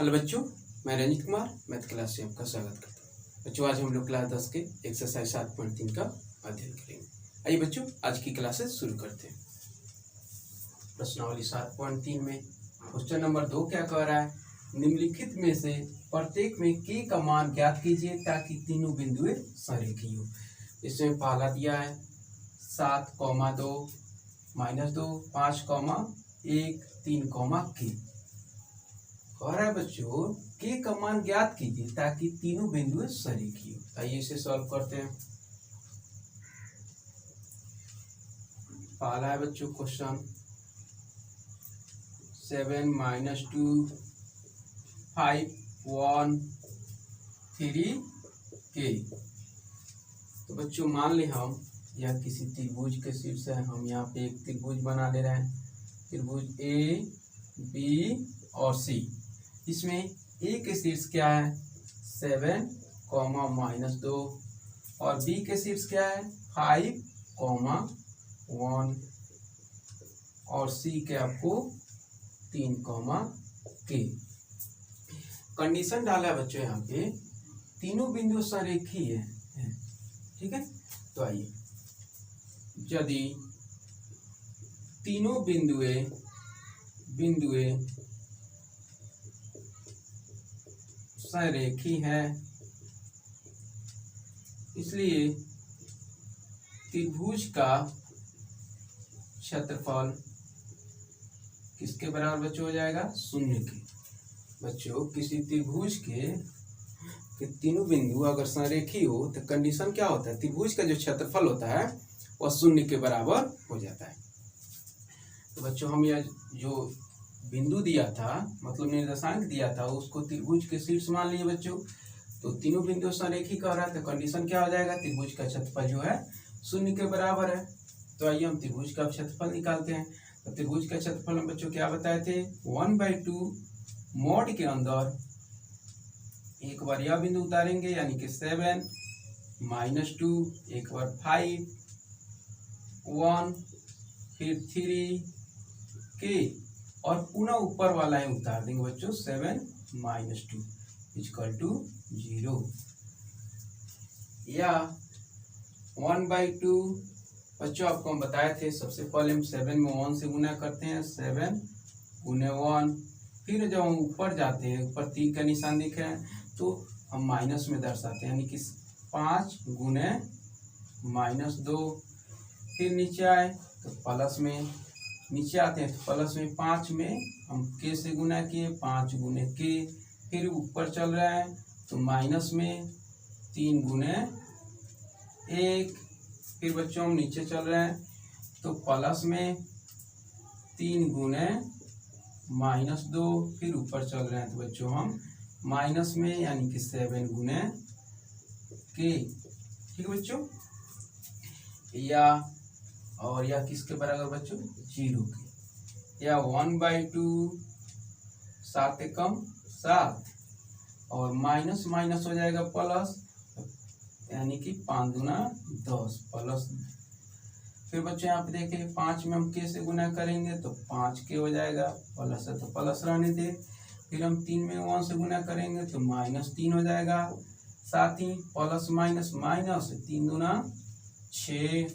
Hello बच्चों, मैं Ranjit Kumar math class से आपका स्वागत करता हूँ। बच्चों, आज हम लोग क्लास 10 के एक्सरसाइज 7.3 का अध्ययन करेंगे। आइए बच्चों, आज की क्लासेस शुरू करते हैं। प्रश्नावली 7.3 में क्वेश्चन नंबर 2 क्या कह रहा है? निम्नलिखित में से प्रत्येक में k का मान ज्ञात कीजिए ताकि तीनों बिंदुएं संरेखीय हो। इसमें पहला दिया है 7,2 -2 5,1 3,k। कह रहा है बच्चों के का मान ज्ञात कीजिए ताकि तीनों बिंदु संरेखीय हो। आइए इसे सॉल्व करते हैं। पहला है बच्चों क्वेश्चन 7 - 2 5 1 3k। तो बच्चों मान ले हम यह किसी त्रिभुज के शीर्ष है। हम यहाँ पे एक त्रिभुज बना ले रहे हैं, त्रिभुज ए बी और सी। इसमें ए के शीर्ष क्या है 7, -2 और बी के शीर्ष क्या है 5, 1 और सी के आपको 3, k। कंडीशन डाला है बच्चों यहाँ पे तीनों बिंदु संरेखीय है। ठीक है, तो आइए यदि तीनों बिंदुएं संरेखीय है, इसलिए त्रिभुज का क्षेत्रफल किसके बराबर बच्चों हो जाएगा? 0 के। बच्चों किसी त्रिभुज के तीनों बिंदु अगर संरेखीय हो तो कंडीशन क्या होता है? त्रिभुज का जो क्षेत्रफल होता है वह 0 के बराबर हो जाता है। तो बच्चों हम यह जो बिंदु दिया था, मतलब निर्देशांक दिया था, उसको त्रिभुज के शीर्ष मान लिए बच्चों। तो तीनों बिंदु संरेखीय कह रहा है तो कंडीशन क्या हो जाएगा? त्रिभुज का क्षेत्रफल जो है 0 के बराबर है। तो आइए हम त्रिभुज का क्षेत्रफल निकालते हैं। तो त्रिभुज का क्षेत्रफल हम बच्चों क्या बताए थे? 1/2 मोड के अंदर एक बार यह बिंदु उतारेंगे यानी कि 7 -2, एक बार 5 1 फिर 3k और पुनः ऊपर वाला ही उतार देंगे बच्चों 7 - 2 = 0। या 1/2 बच्चों आपको हम बताए थे, सबसे पहले हम 7 में 1 से गुना करते हैं, 7 × 1। फिर जब हम ऊपर जाते हैं, ऊपर 3 का निशान दिखे तो हम माइनस में दर्शाते हैं, यानी कि 5 × -2। फिर नीचे आए तो प्लस में, नीचे आते हैं तो प्लस में 5 में हम k से गुना किए, 5 × k। फिर ऊपर चल रहा है तो माइनस में 3 × 1। फिर बच्चों हम नीचे चल रहे हैं तो प्लस में 3 × -2। फिर ऊपर चल रहे हैं तो बच्चों हम माइनस में यानी कि 7 × k। ठीक है बच्चों, या किसके बराबर बच्चों? 0 के। या 1/2 7 एकम 7 और माइनस माइनस हो जाएगा प्लस, यानी कि 5 दूना 10 प्लस। फिर बच्चों यहाँ पे देखें 5 में हम k से गुना करेंगे तो 5k हो जाएगा, प्लस है तो प्लस रहने दे। फिर हम 3 में 1 से गुना करेंगे तो -3 हो जाएगा। साथ ही प्लस माइनस माइनस 3 दूना 6।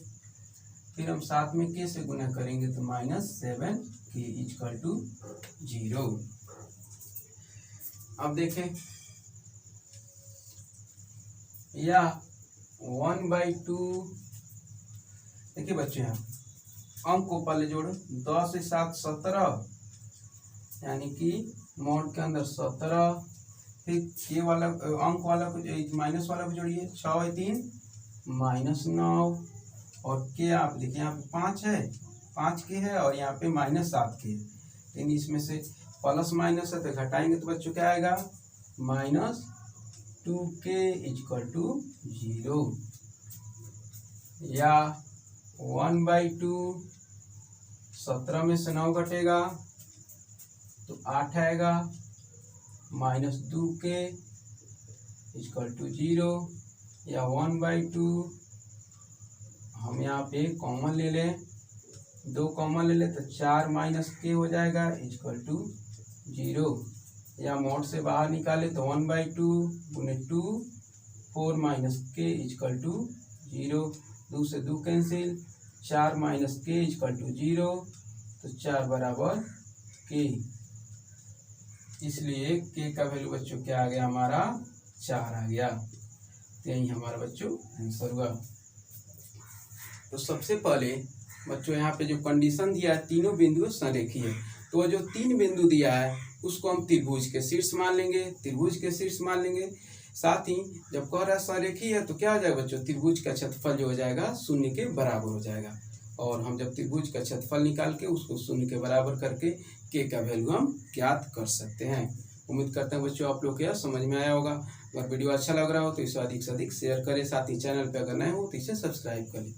फिर हम 7 में k से गुना करेंगे तो -7k = 0। अब देखें या 1/2। देखिए बच्चों यहाँ अंक को पहले जोड़ो, 10 से 7 17, यानी कि मोड के अंदर 17। फिर के वाला अंक वाला को माइनस वाला को जोड़िए, 6 है 3 -9 और के आप देखिए यहाँ पे 5 है, 5k है और यहाँ पे -7k है। लेकिन इसमें से प्लस माइनस है तो घटाएंगे तो बच्चों क्या आएगा? -2k = 0। या 1/2 17 में से 9 घटेगा तो 8 आएगा, -2k = 0। या 1/2 हम यहाँ पे कॉमन ले लें, 2 कॉमन ले लें तो 4 - k हो जाएगा = 0। या मोड से बाहर निकाले तो 1/2 गुने 2 4 माइनस के इजकल टू 0, 2 से 2 कैंसिल, 4 माइनस के इजकल टू 0, तो 4 बराबर के, इसलिए के का वैल्यू बच्चों क्या आ गया हमारा 4 आ गया। तो यही हमारा बच्चों आंसर हुआ। तो सबसे पहले बच्चों यहाँ पे जो कंडीशन दिया है तीनों बिंदु संरेखीय है, तो जो 3 बिंदु दिया है उसको हम त्रिभुज के शीर्ष मान लेंगे, त्रिभुज के शीर्ष मान लेंगे। साथ ही जब कह रहा है संरेखीय है तो क्या हो जाएगा बच्चों, त्रिभुज का क्षेत्रफल जो हो जाएगा 0 के बराबर हो जाएगा। और हम जब त्रिभुज का क्षेत्रफल निकाल के उसको 0 के बराबर करके के का वैल्यू हम ज्ञात कर सकते हैं। उम्मीद करते हैं बच्चों आप लोग को यह समझ में आया होगा। अगर वीडियो अच्छा लग रहा हो तो इसे अधिक से अधिक शेयर करें, साथ ही चैनल पर अगर नए हो तो इसे सब्सक्राइब करें।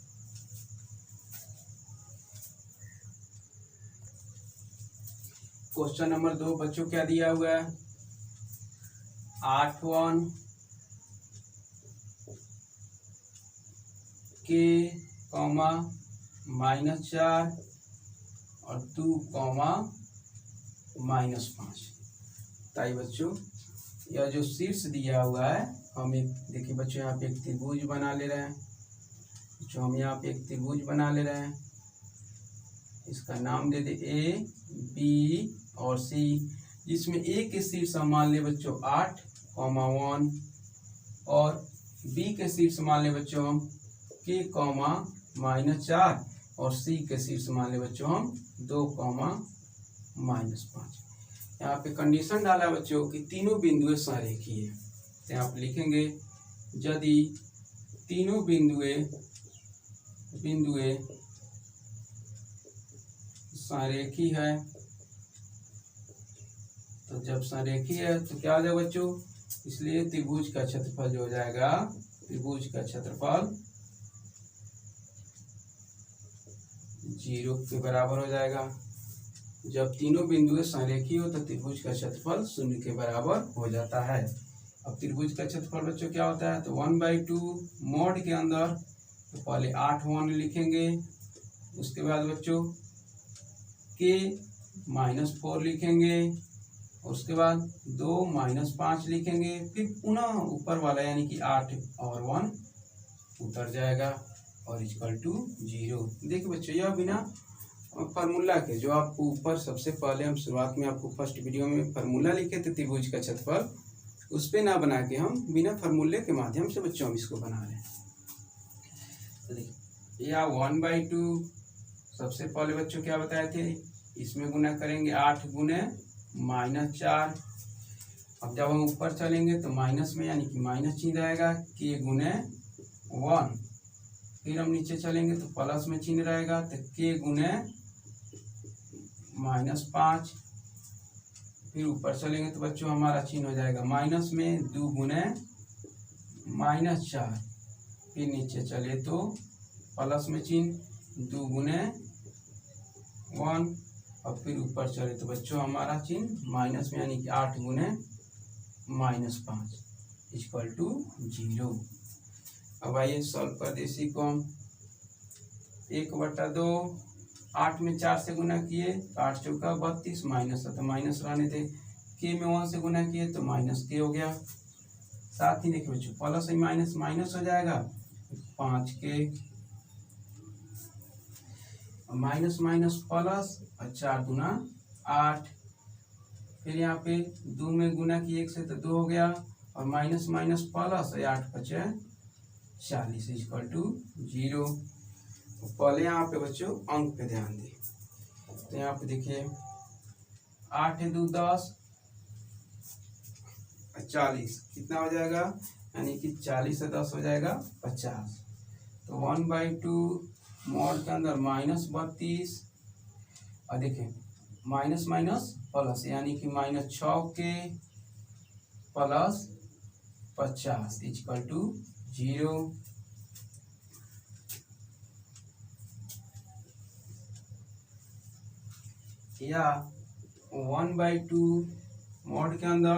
क्वेश्चन नंबर 2 बच्चों क्या दिया हुआ है, 8(1) के कॉमा -4 और 2 कॉमा -5। ताई बच्चों यह जो शीर्ष दिया हुआ है हम एक देखिए बच्चों यहाँ पे एक त्रिभुज बना ले रहे हैं। जो हम यहाँ पे एक त्रिभुज बना ले रहे हैं, इसका नाम दे दे ए बी और सी, जिसमें ए के शीर्ष हम मान ले बच्चों 8,1 और बी के शीर्ष मान ले बच्चों हम के कॉमा -4 और सी के शीर्ष मान ले बच्चों हम 2 कॉमा -5। यहाँ पे कंडीशन डाला बच्चों कि तीनों बिंदुएं संरेखीय है। तो यहाँ पे लिखेंगे यदि तीनों बिंदुएं संरेखीय है, तो जब संरेखीय है तो क्या हो जाएगा बच्चों, इसलिए त्रिभुज का क्षेत्रफल जो हो जाएगा, त्रिभुज का क्षेत्रफल 0 के बराबर हो जाएगा। जब तीनों बिंदुएं संरेखीय हो तो त्रिभुज का क्षेत्रफल 0 के बराबर हो जाता है। अब त्रिभुज का क्षेत्रफल बच्चों क्या होता है, तो 1/2 मॉड के अंदर तो पहले 8(1) लिखेंगे, उसके बाद बच्चों के -4 लिखेंगे, उसके बाद 2 -5 लिखेंगे, फिर पुनः ऊपर वाला यानी कि 8 और 1 उतर जाएगा और इक्वल टू 0। देखिए बच्चों यह बिना फार्मूला के, जो आपको ऊपर सबसे पहले हम शुरुआत में आपको फर्स्ट वीडियो में फार्मूला लिखे थे त्रिभुज का क्षेत्रफल, उस पे ना बना के हम बिना फार्मूले के माध्यम से बच्चों हम इसको बना रहे हैं। तो देखिए यह 1/2 सबसे पहले बच्चों क्या बताए थे, इसमें गुना करेंगे 8 गुने -4। अब जब हम ऊपर चलेंगे तो माइनस में यानी कि माइनस चिन्ह रहेगा, के गुने 1। फिर हम नीचे चलेंगे तो प्लस में चिन्ह रहेगा, तो के गुने -5। फिर ऊपर चलेंगे तो बच्चों हमारा चिन्ह हो जाएगा माइनस में 2 गुने -4। फिर नीचे चले तो प्लस में चिन्ह 2 गुने 1 और फिर ऊपर चले तो बच्चों हमारा चिन्ह माइनस में यानी कि 8 गुने -5 इक्वल टू 0। अब आइए सॉल्व कर दे इसी को हम। 1/2 8 में 4 से गुना किए तो 8 चौका 32 माइनस है तो माइनस रहने थे, के में 1 से गुना किए तो माइनस के हो गया। साथ ही देखिए बच्चों प्लस माइनस माइनस हो जाएगा 5 के, माइनस माइनस प्लस और 4 गुना 8। फिर यहाँ पे 2 में गुना किए 1 से तो 2 हो गया और माइनस माइनस प्लस 8 बचे 40 इक्वल टू 0। पहले यहाँ पे बच्चों अंक पे ध्यान दें, तो यहाँ पे देखिए 8 2 10 40 कितना हो जाएगा, यानी कि 40 से 10 हो जाएगा 50। तो 1/2 मॉड के अंदर -32 और देखिए माइनस माइनस प्लस यानी कि -6 के प्लस 50 इक्वल टू 0। या 1/2 मॉड के अंदर,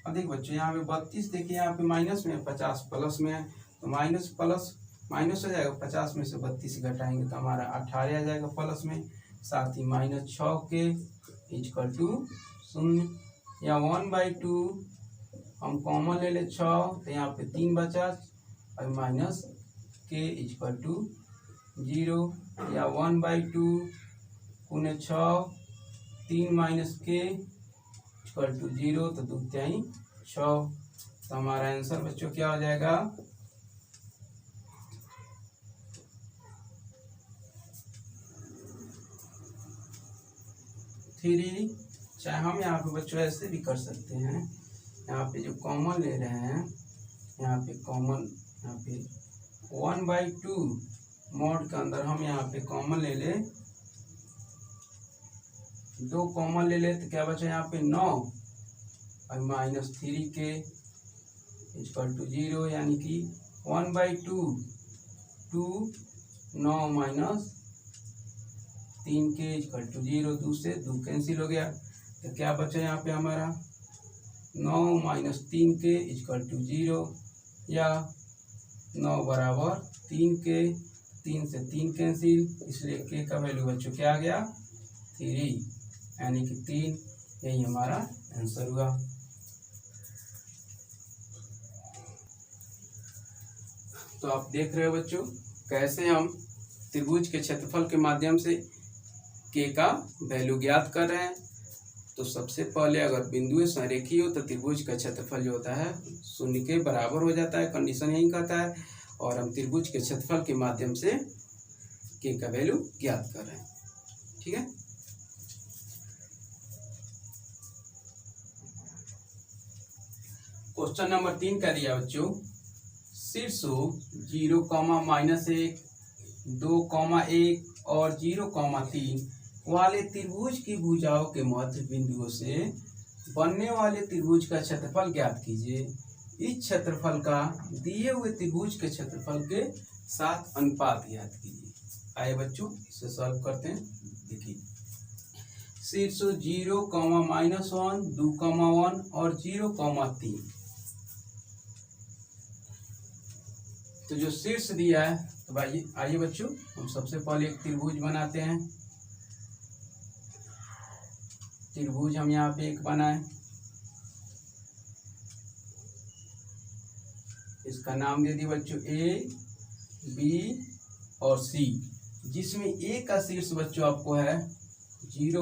अब देखिए बच्चों यहाँ पे 32 देखिए यहाँ पे माइनस में 50 प्लस में है, तो माइनस प्लस माइनस हो जाएगा, 50 में से 32 घटाएंगे तो हमारा 18 आ जाएगा प्लस में। साथ ही -6 के इक्वल टू 0। या 1/2 हम कॉमन ले ले 6, तो यहाँ पे 3 बचा और माइनस के इक्वल टू 0, या 1/2 गुने 6, 3 माइनस के इक्वल टू 0, तो 2 तिहाई 6। तो हमारा आंसर बच्चों क्या हो जाएगा, 3। चाहे हम यहाँ पे बच्चों ऐसे भी कर सकते हैं, यहाँ पे जो कॉमन ले रहे हैं, यहाँ पे कॉमन, यहाँ पे 1/2 मॉड के अंदर हम यहाँ पे कॉमन ले ले, 2 कॉमन ले ले, तो क्या बचा यहाँ पे 9 और माइनस 3 के इक्वल टू 0, यानी कि 1/2 2 9 माइनस 3 के इक्वल टू 0, 2 से 2 कैंसिल हो गया, तो क्या बचा यहाँ पे हमारा 9 माइनस 3 के इक्वल टू 0, या 9 बराबर 3 के, 3 से 3 कैंसिल, इसलिए के का वैल्यू बच्चों क्या आ गया 3, यानी कि 3। यही हमारा आंसर हुआ। तो आप देख रहे हो बच्चों कैसे हम त्रिभुज के क्षेत्रफल के माध्यम से के का वैल्यू ज्ञात कर रहे हैं। तो सबसे पहले अगर बिंदु संरेखी हो तो त्रिभुज का क्षेत्रफल जो होता है 0 के बराबर हो जाता है, कंडीशन यही कहता है, और हम त्रिभुज के क्षेत्रफल के माध्यम से के का वैल्यू ज्ञात कर रहे हैं। ठीक है, क्वेश्चन नंबर 3 का दिया बच्चों, शीर्षों 0, -1, 2, 1 और 0, 3 वाले त्रिभुज की भुजाओं के मध्य बिंदुओं से बनने वाले त्रिभुज का क्षेत्रफल ज्ञात कीजिए। इस क्षेत्रफल का दिए हुए त्रिभुज के क्षेत्रफल के साथ अनुपात ज्ञात कीजिए। आइए बच्चों इसे सॉल्व करते हैं। देखिए, शीर्ष 0, -1, 2, 1 और 0, 3। तो जो शीर्ष दिया है, तो आइए बच्चों हम सबसे पहले एक त्रिभुज बनाते हैं। त्रिभुज हम यहाँ पे एक बनाए, इसका नाम दे दिए बच्चों ए, बी और सी, जिसमें ए का शीर्ष बच्चों आपको है 0,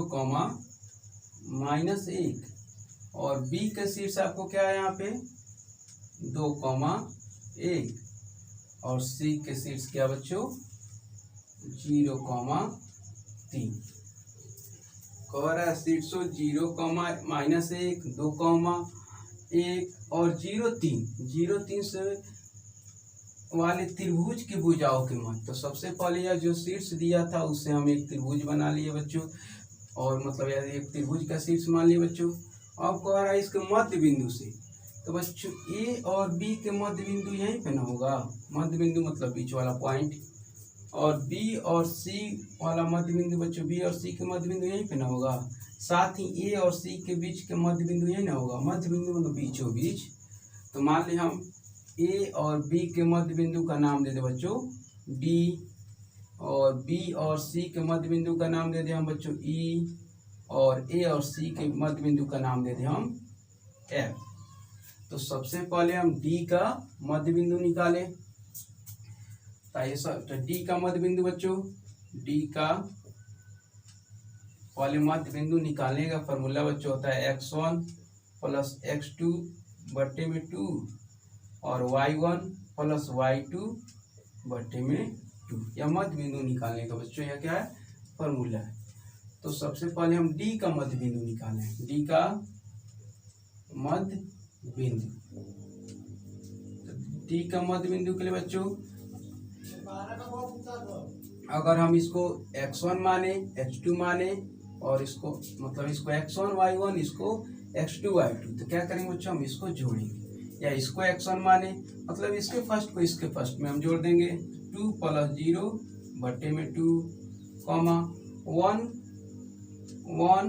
-1 और बी का शीर्ष आपको क्या है यहाँ पे 2, 1 और सी के शीर्ष क्या बच्चों 0, 3। कह रहा है शीर्षों 0, -1, 2, 1 और 0, 3 से वाले त्रिभुज की भुजाओं के मध्य। तो सबसे पहले यह जो शीर्ष दिया था उससे हम एक त्रिभुज बना लिए बच्चों, और मतलब यह एक त्रिभुज का शीर्ष मान लिए बच्चों। अब कह रहा है इसके मध्य बिंदु से, तो बच्चों ए और बी के मध्य बिंदु यहीं पे ना होगा, मध्य बिंदु मतलब बीच वाला पॉइंट, और बी और सी वाला मध्य बिंदु बच्चों बी और सी के मध्य बिंदु यहीं पे ना होगा, साथ ही ए और सी के बीच के मध्य बिंदु यहीं ना होगा, मध्य बिंदु मतलब बीचों बीच। तो मान ली हम ए और बी के मध्य बिंदु का नाम दे दे बच्चों डी, और बी और सी के मध्य बिंदु का नाम दे दे हम बच्चों ई, और ए और सी के मध्य बिंदु का नाम दे दे हम एफ। तो सबसे पहले हम डी का मध्य बिंदु निकालें। तो डी का मध्य बिंदु बच्चों, डी का पहले मध्य बिंदु निकालने का फॉर्मूला बच्चों होता है x1 + x2 बट्टे में 2 और y1 + y2 बट्टे में 2। यह मध्य बिंदु निकालने का बच्चों यह क्या है फॉर्मूला है। तो सबसे पहले हम डी का मध्य बिंदु निकालें। डी का मध्य बिंदु, डी का मध्य बिंदु के लिए बच्चों अगर हम इसको x1 माने, x2 माने, और इसको मतलब इसको x1 y1 इसको x2 y2, तो क्या करेंगे बच्चों हम इसको जोड़ेंगे, या इसको x1 माने मतलब इसके फर्स्ट को इसके फर्स्ट में हम जोड़ देंगे 2 + 0 बट्टे में 2, 1 1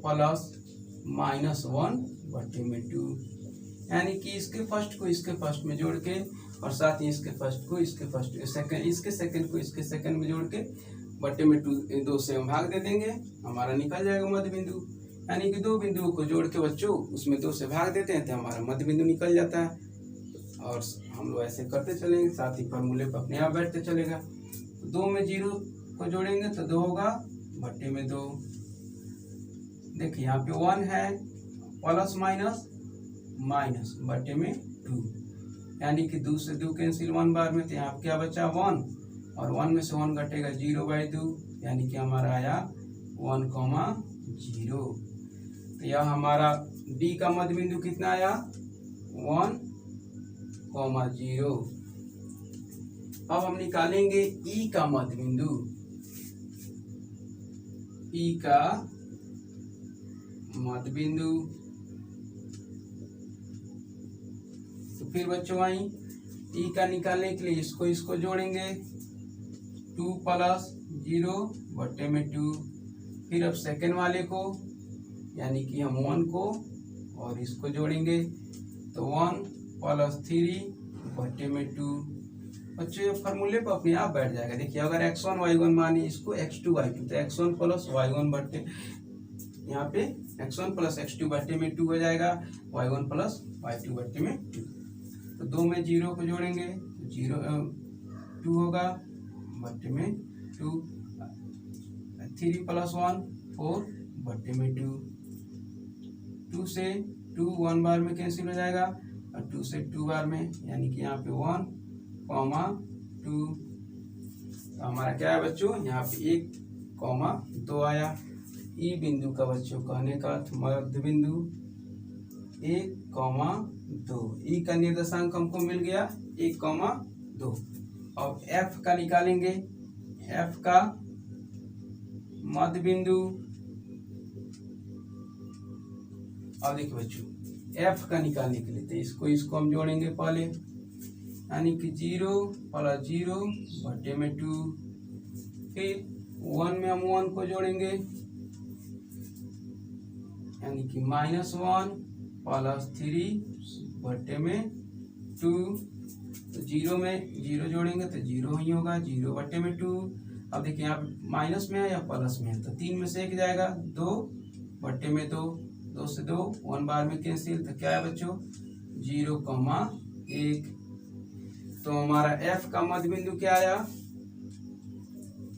+ -1 बट्टे में 2, यानी कि इसके फर्स्ट को इसके फर्स्ट में जोड़ के, और साथ ही इसके फर्स्ट को इसके फर्स्ट सेकंड, इसके सेकंड को इसके सेकंड में जोड़ के बट्टे में 2 से हम भाग दे देंगे, हमारा निकल जाएगा मध्य बिंदु। यानी कि दो बिंदुओं को जोड़ के बच्चों उसमें 2 से भाग देते हैं तो हमारा मध्य बिंदु निकल जाता है। और हम लोग ऐसे करते चलेंगे, साथ ही फॉर्मूले पर अपने आप बैठते चलेगा। तो 2 में 0 को जोड़ेंगे तो 2 होगा बट्टे में 2। देखिए यहाँ पे 1 है, प्लस माइनस माइनस बट्टे में 2, यानी कि 2 से 2 कैंसिल 1 बार में, तो यहाँ क्या बचा 1, और 1 में से 1 घटेगा 0/2, यानी कि हमारा आया 1,0। तो यह हमारा डी का मध्य बिंदु कितना आया 1,0। अब हम निकालेंगे ई का मध्य बिंदु। ई का मध्य बिंदु, तो फिर बच्चों आई ई का निकालने के लिए इसको जोड़ेंगे 2 + 0 बट्टे में 2। फिर अब सेकेंड वाले को यानी कि हम 1 को और इसको जोड़ेंगे तो 1 + 3 बट्टे में 2। बच्चों ये फॉर्मूले पर अपने आप बैठ जाएगा। देखिए अगर x1 y1 माने इसको x2 y2 तो x1 + y1 बट्टे यहाँ पे x1 + x2 बट्टे में 2 हो जाएगा, y1 + y2 बट्टे में 2। तो 2 में 0 को जोड़ेंगे तो 2 होगा बट्टे में 2। 3 + 1 4 बट्टे में 2। 2 से 2 1 बार में कैंसिल हो जाएगा और 2 से 2 बार में, यानी कि यहाँ पे 1, 2। तो हमारा क्या है बच्चों यहाँ पे 1, 2 आया। ई बिंदु का बच्चों कहने का मध्य बिंदु 1, 2। ई का निर्देशांक हमको मिल गया 1, 2। और एफ का निकालेंगे। एफ का मध्य बिंदु, अब देखिए बच्चों एफ का निकालने के लिए तो इसको हम जोड़ेंगे पहले, यानी कि 0 + 0 बट्टे में 2। फिर 1 में हम 1 को जोड़ेंगे यानी कि -1 + 3 बट्टे में 2। तो 0 में 0 जोड़ेंगे तो 0 ही होगा, 0 बट्टे में 2। अब देखिए यहाँ माइनस में है या प्लस में है, तो 3 में से 1 जाएगा, 2 बट्टे में 2। 2 से 2 1 बार में कैंसिल, तो क्या है बच्चों 0,1। तो हमारा एफ का मध्य बिंदु क्या आया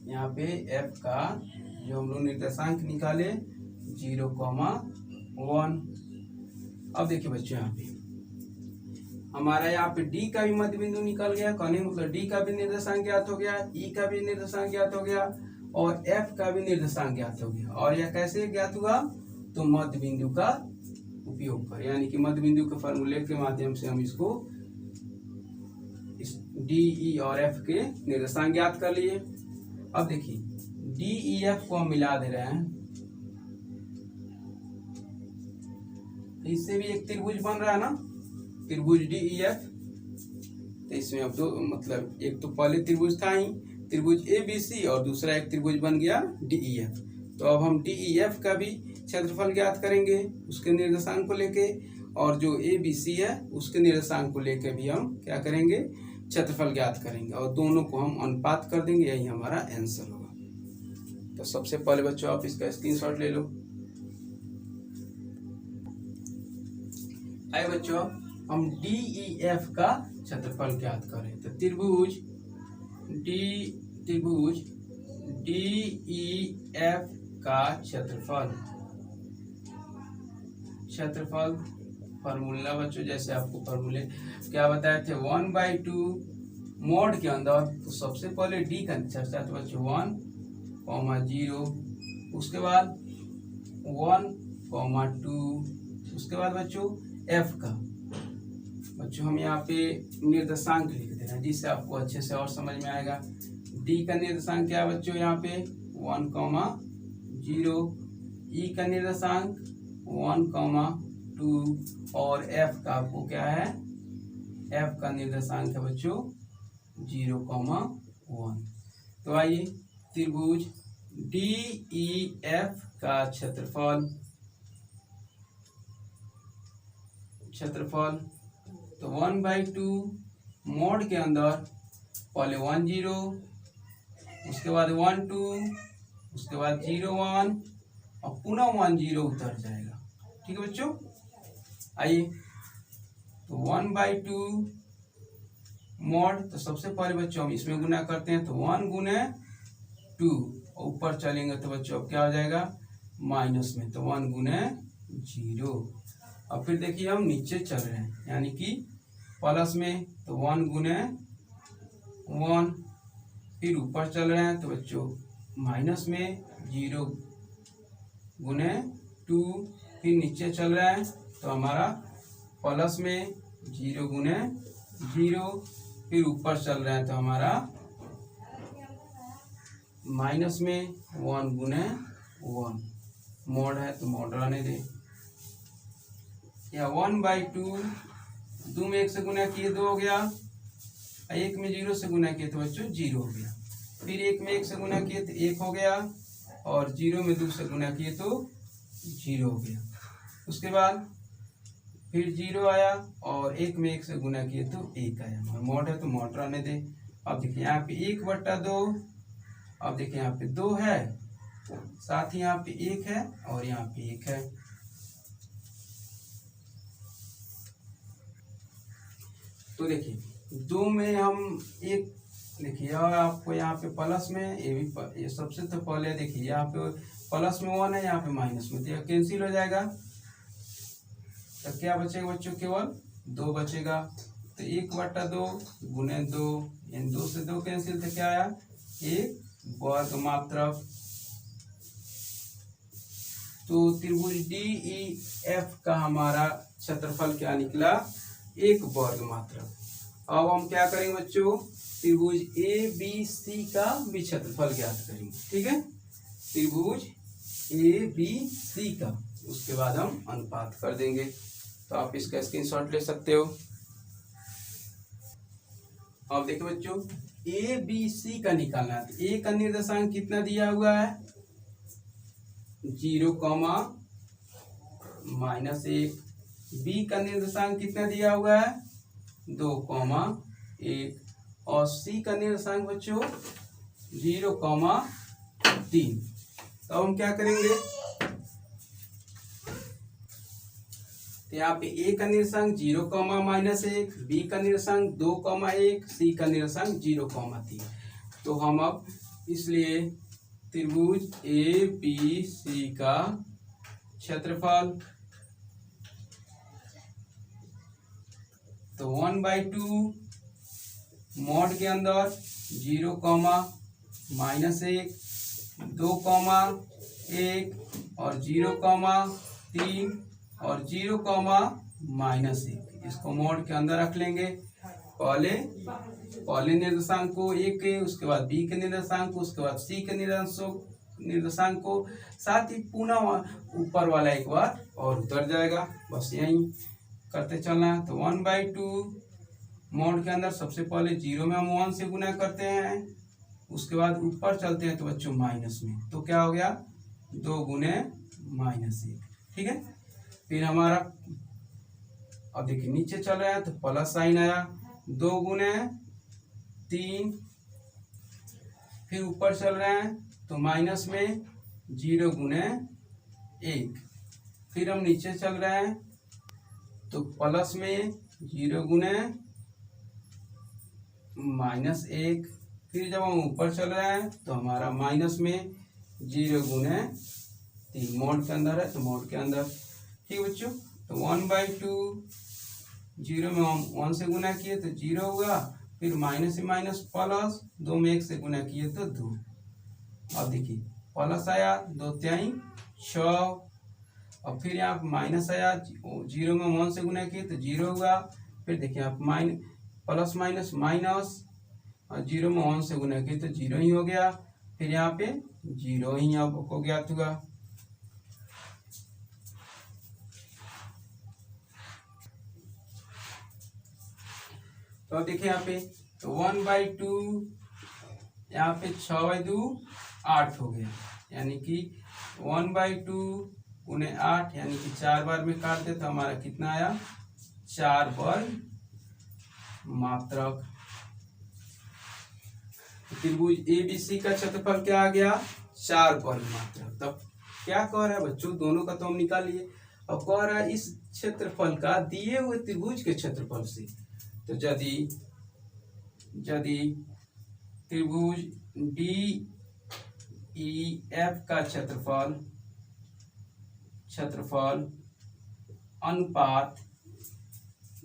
यहाँ पे एफ का जो हम लोग निर्देशांक निकाले 0,1। अब देखिए बच्चों यहाँ पे हमारा यहाँ पे डी का भी मध्य बिंदु निकल गया, कहने मतलब डी का भी निर्देशांक ज्ञात हो गया, ई का भी निर्देशांक ज्ञात हो गया और एफ का भी निर्देशांक ज्ञात हो गया। और यह कैसे ज्ञात हुआ, तो मध्य बिंदु का उपयोग कर, यानी कि मध्य बिंदु के फॉर्मूले के माध्यम से हम इसको इस डी, ई और एफ के निर्देशांक ज्ञात कर लिए। अब देखिए डी, ई, एफ को हम मिला दे रहे हैं, इससे भी एक त्रिभुज बन रहा है ना, त्रिभुज डी, ई, एफ। तो इसमें अब दो मतलब एक तो पहले त्रिभुज था ही त्रिभुज ए बी सी और दूसरा एक त्रिभुज बन गया डी, ई, एफ। तो अब हम डी, ई, एफ का भी क्षेत्रफल ज्ञात करेंगे उसके निर्देशांक को लेके, और जो ए बी सी है उसके निर्देशांक को लेके भी हम क्या करेंगे क्षेत्रफल ज्ञात करेंगे और दोनों को हम अनुपात कर देंगे, यही हमारा आंसर होगा। तो सबसे पहले बच्चों आप इसका स्क्रीनशॉट ले लो। आइए बच्चों हम डी, ई, एफ का क्षेत्रफल ज्ञात करें। तो त्रिभुज डी, ई, एफ का क्षेत्रफल फॉर्मूला बच्चों जैसे आपको फॉर्मूले क्या बताए थे 1/2 मोड के अंदर, तो सबसे पहले डी का चर्चा तो बच्चों 1,0, उसके बाद 1,2, उसके बाद बच्चों एफ का बच्चों हम यहाँ पे निर्देशांक लिख दे रहे हैं जिससे आपको अच्छे से और समझ में आएगा। डी का निर्देशांक क्या है बच्चों यहाँ पे 1,0, ई का निर्देशांक 1,2 और एफ का आपको क्या है, एफ का निर्देशांक है बच्चों 0,1। तो आइए त्रिभुज डी, ई, एफ का क्षेत्रफल तो 1/2 मोड के अंदर पहले 10, उसके बाद 12, उसके बाद 01 और पुनः 1 0 उतर जाएगा। ठीक है बच्चों, आइए तो 1/2 मॉड, तो सबसे पहले बच्चों हम इसमें गुना करते हैं, तो 1 गुने 2 और ऊपर चलेंगे तो बच्चों अब क्या हो जाएगा माइनस में, तो 1 गुने 0। और फिर देखिए हम नीचे चल रहे हैं यानी कि प्लस में, तो 1 गुने 1, फिर ऊपर चल रहे हैं तो बच्चों माइनस में 0 गुने 2, फिर नीचे चल रहा है तो हमारा प्लस में 0 गुने 0, फिर ऊपर चल रहा है तो हमारा माइनस में 1 गुने 1। मॉड है तो मॉड रहने दे, या 1/2, 2 में 1 से गुना किए 2 हो गया, 1 में 0 से गुना किए तो बच्चों 0 हो गया, फिर 1 में 1 से गुना किए तो 1 हो गया, और 0 में 2 से गुना किए तो 0 हो गया। उसके बाद फिर 0 आया और 1 में 1 से गुना किए तो 1 आया। मॉड है तो मॉड रहने दे। अब देखिए यहाँ पे 1/2, अब देखिए यहाँ पे 2 है, साथ ही यहाँ पे 1 है और यहाँ पे 1 है। तो देखिए 2 में हम 1, देखिए आपको यहाँ पे प्लस में ये सबसे तो पहले देखिए यहाँ पे प्लस में 1 है, यहाँ पे माइनस में, तो यह कैंसिल हो जाएगा, तो क्या बचेगा बच्चों केवल 2 बचेगा। तो 1/2 गुने 2, यानी 2 से 2 कैंसिल, तो क्या आया 1 वर्ग मात्रक। तो त्रिभुज DEF का हमारा क्षेत्रफल क्या निकला 1 वर्ग मात्रक। अब हम क्या करेंगे बच्चों, त्रिभुज ABC का भी क्षेत्रफल ज्ञात करेंगे। ठीक है, त्रिभुज ABC का, उसके बाद हम अनुपात कर देंगे। तो आप इसका स्क्रीनशॉट ले सकते हो। अब देखिए बच्चों ABC का निकालना है, तो A का निर्देशांक कितना दिया हुआ है 0, -1, B का निर्देशांक कितना दिया हुआ है 2, 1, और C का निर्देशांक बच्चों 0, 3। तो हम क्या करेंगे, तो यहाँ पे A का निर्देशांक 0, -1, B का निर्देशांक 2, 1, C का निर्देशांक 0, 3। तो हम अब इसलिए त्रिभुज ABC का क्षेत्रफल, तो 1/2 मॉड के अंदर 0, -1, 2, 1 और 0, 3 और 0, -1, इसको मॉड के अंदर रख लेंगे। पहले निर्देशांक को 1 के, उसके बाद B के निर्देशांक को, उसके बाद C के निर्देशांक को, साथ ही पुनः ऊपर वाला एक बार और उतर जाएगा। बस यही करते चलना है। तो 1/2 मॉड के अंदर सबसे पहले 0 में हम 1 से गुना करते हैं, उसके बाद ऊपर चलते हैं तो बच्चों माइनस में, तो क्या हो गया 2 गुने -1। ठीक है, फिर हमारा अब देखिए नीचे चल रहा है तो प्लस साइन आया, 2 गुने 3, फिर ऊपर चल रहे हैं तो माइनस में 0 गुने 1, फिर हम नीचे चल रहे हैं तो प्लस में 0 गुने -1, फिर जब हम ऊपर चल रहे हैं तो हमारा माइनस में 0 गुने 3, मॉड के अंदर है तो मॉड के अंदर। ठीक है बच्चों, तो 1/2 0 में हम 1 से गुना किए तो 0 हुआ, फिर माइनस से माइनस प्लस, 2 में 1 से गुना किए तो 2। अब देखिए प्लस आया 2 3 6, और फिर यहाँ माइनस आया, 0 में 1 से गुना किए तो 0 हुआ, फिर देखिए आप प्लस माइनस माइनस, और 0 में 1 से गुना किए तो 0 ही हो गया, फिर यहाँ पे 0 ही आपको ज्ञात हुआ। तो अब देखिए यहाँ पे तो 1/2, यहाँ पे 6/2 8 हो गया, यानी कि 1/2 गुने 8, यानी कि 4 बार में काट दे तो हमारा कितना आया 4 वर्ग मात्रक। त्रिभुज ABC का क्षेत्रफल क्या आ गया 4 वर्ग मात्रक। तब क्या कह रहा है बच्चों, दोनों का तो हम निकाल लिए। अब कह रहा है इस क्षेत्रफल का दिए हुए त्रिभुज के क्षेत्रफल से। तो यदि त्रिभुज डी ई एफ का क्षेत्रफल अनुपात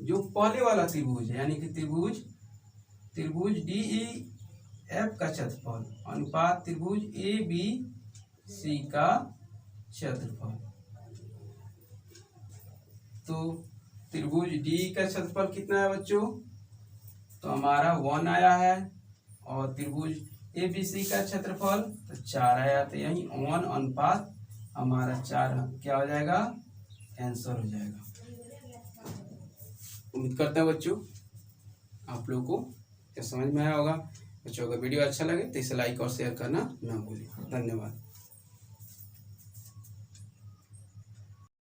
जो पहले वाला त्रिभुज है, यानी कि त्रिभुज डी ई एफ का क्षेत्रफल अनुपात त्रिभुज ए बी सी का क्षेत्रफल। तो त्रिभुज डी का क्षेत्रफल कितना है बच्चों, तो हमारा 1 आया है, और त्रिभुज ए बी सी का क्षेत्रफल तो 4 आया। तो यही 1 अनुपात हमारा 4 क्या हो जाएगा, आंसर हो जाएगा। उम्मीद करता हूँ बच्चों आप लोगों को क्या समझ में आया होगा। बच्चों अगर वीडियो अच्छा लगे तो इसे लाइक और शेयर करना ना भूलें। धन्यवाद।